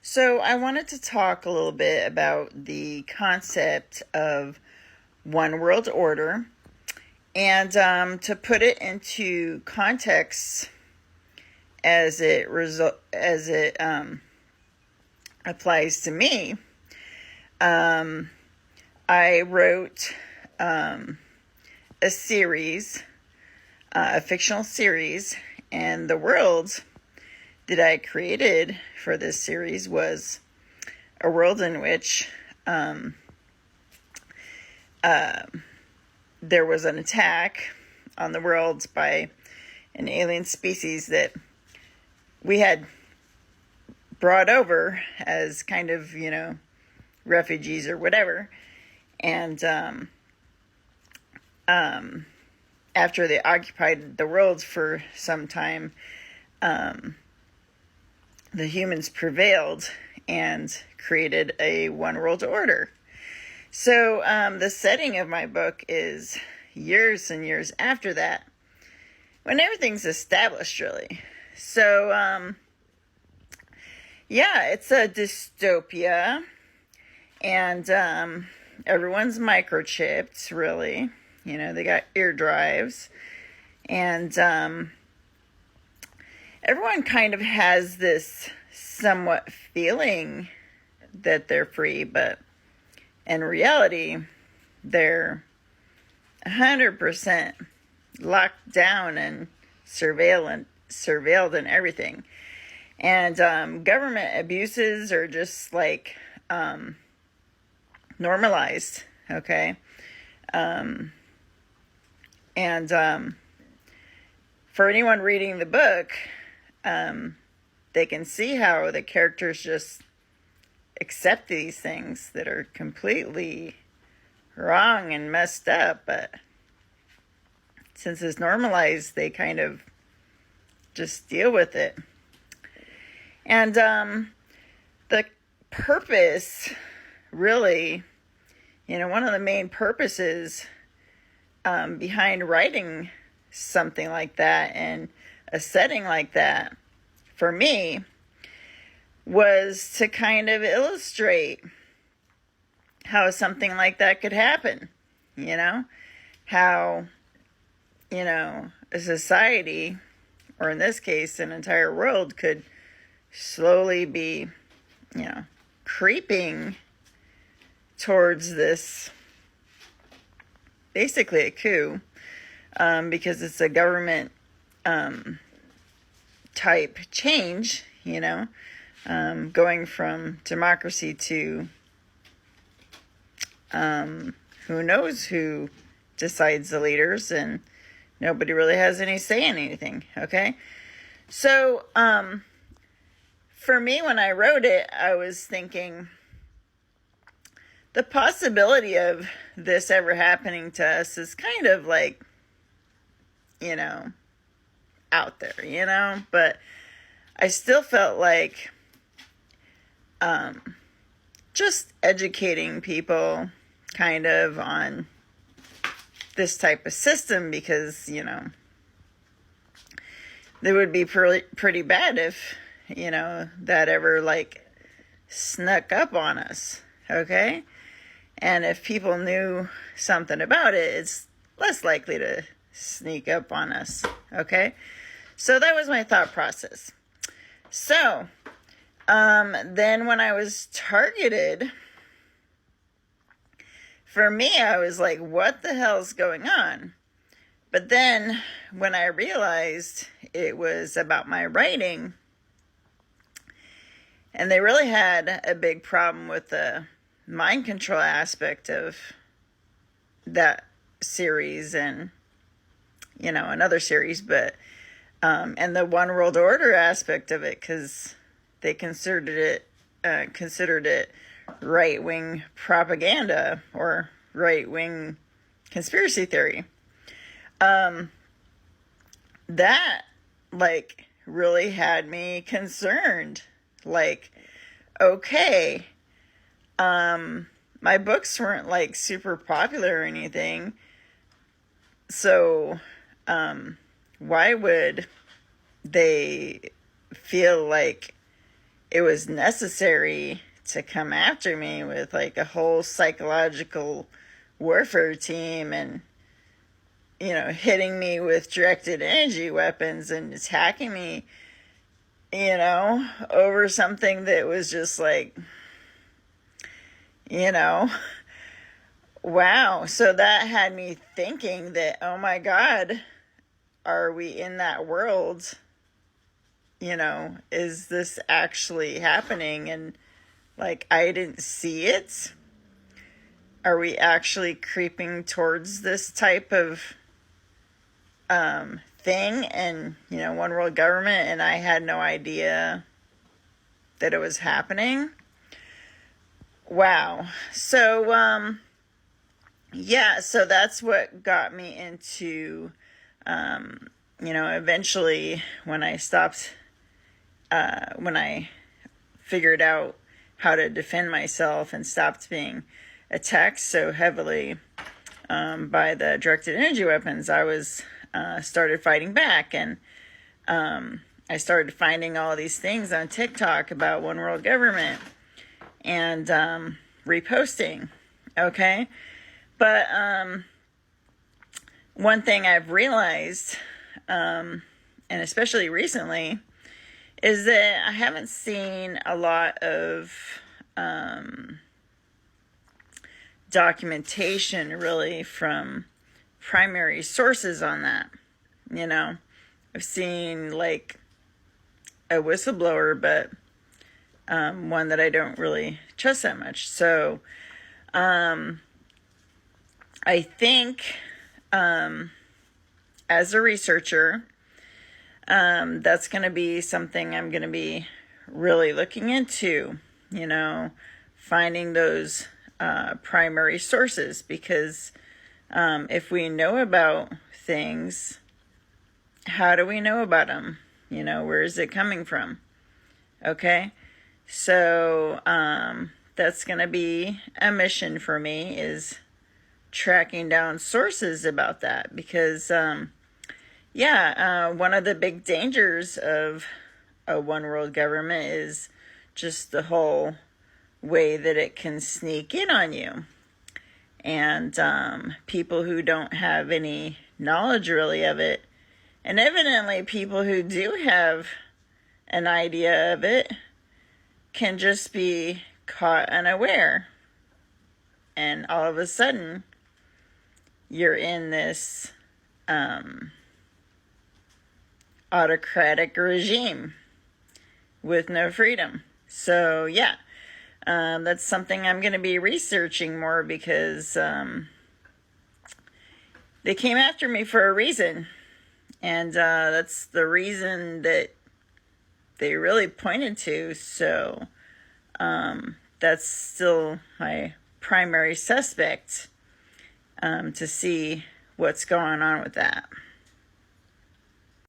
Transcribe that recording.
So, I wanted to talk a little bit about the concept of one world order and to put it into context as it applies to me. I wrote a series, a fictional series, and the world that I created for this series was a world in which there was an attack on the world by an alien species that we had brought over as kind of, refugees or whatever. And after they occupied the world for some time, the humans prevailed and created a one world order. So the setting of my book is years and years after that, when everything's established, really. So, it's a dystopia, and everyone's microchipped, really. They got ear drives, and everyone kind of has this somewhat feeling that they're free, but in reality, they're 100% locked down and surveilled and everything. And government abuses are just like normalized, okay? For anyone reading the book, they can see how the characters just accept these things that are completely wrong and messed up, but since it's normalized, they kind of just deal with it. And the purpose, really, one of the main purposes behind writing something like that and a setting like that, for me, was to kind of illustrate how something like that could happen. How, a society, or in this case, an entire world, could slowly be, creeping towards this, basically a coup, because it's a government type change, going from democracy to who knows who decides the leaders, and nobody really has any say in anything, okay? So, for me, when I wrote it, I was thinking the possibility of this ever happening to us is kind of like, out there, but I still felt like just educating people kind of on this type of system, because, it would be pretty bad if, that ever snuck up on us, okay? And if people knew something about it, it's less likely to sneak up on us, okay? So that was my thought process. So, then when I was targeted, for me, I was like, what the hell's going on? But then when I realized it was about my writing, and they really had a big problem with the mind control aspect of that series and, another series, but, and the one world order aspect of it, because they considered it right-wing propaganda or right-wing conspiracy theory. That, really had me concerned. Okay, my books weren't, super popular or anything, so, why would they feel like it was necessary to come after me with like a whole psychological warfare team and, you know, hitting me with directed energy weapons and attacking me, you know, over something that was just like, you know, wow. So that had me thinking that, oh my God, are we in that world? You know, is this actually happening? And like, I didn't see it. Are we actually creeping towards this type of thing and, you know, one world government, and I had no idea that it was happening? Wow. So, yeah, so that's what got me into, you know, eventually when I stopped, when I figured out how to defend myself and stopped being attacked so heavily by the directed energy weapons, I was started fighting back, and I started finding all these things on TikTok about one world government and reposting. Okay, but one thing I've realized, and especially recently, is that I haven't seen a lot of documentation really from primary sources on that. You know, I've seen like a whistleblower, but one that I don't really trust that much. So I think as a researcher, that's going to be something I'm going to be really looking into, you know, finding those primary sources, because if we know about things, how do we know about them? You know, where is it coming from? Okay, so that's going to be a mission for me, is tracking down sources about that, because one of the big dangers of a one world government is just the whole way that it can sneak in on you. And people who don't have any knowledge really of it, and evidently people who do have an idea of it, can just be caught unaware. And all of a sudden, you're in this autocratic regime with no freedom. So, yeah. That's something I'm going to be researching more, because they came after me for a reason. And that's the reason that they really pointed to. So that's still my primary suspect, to see what's going on with that.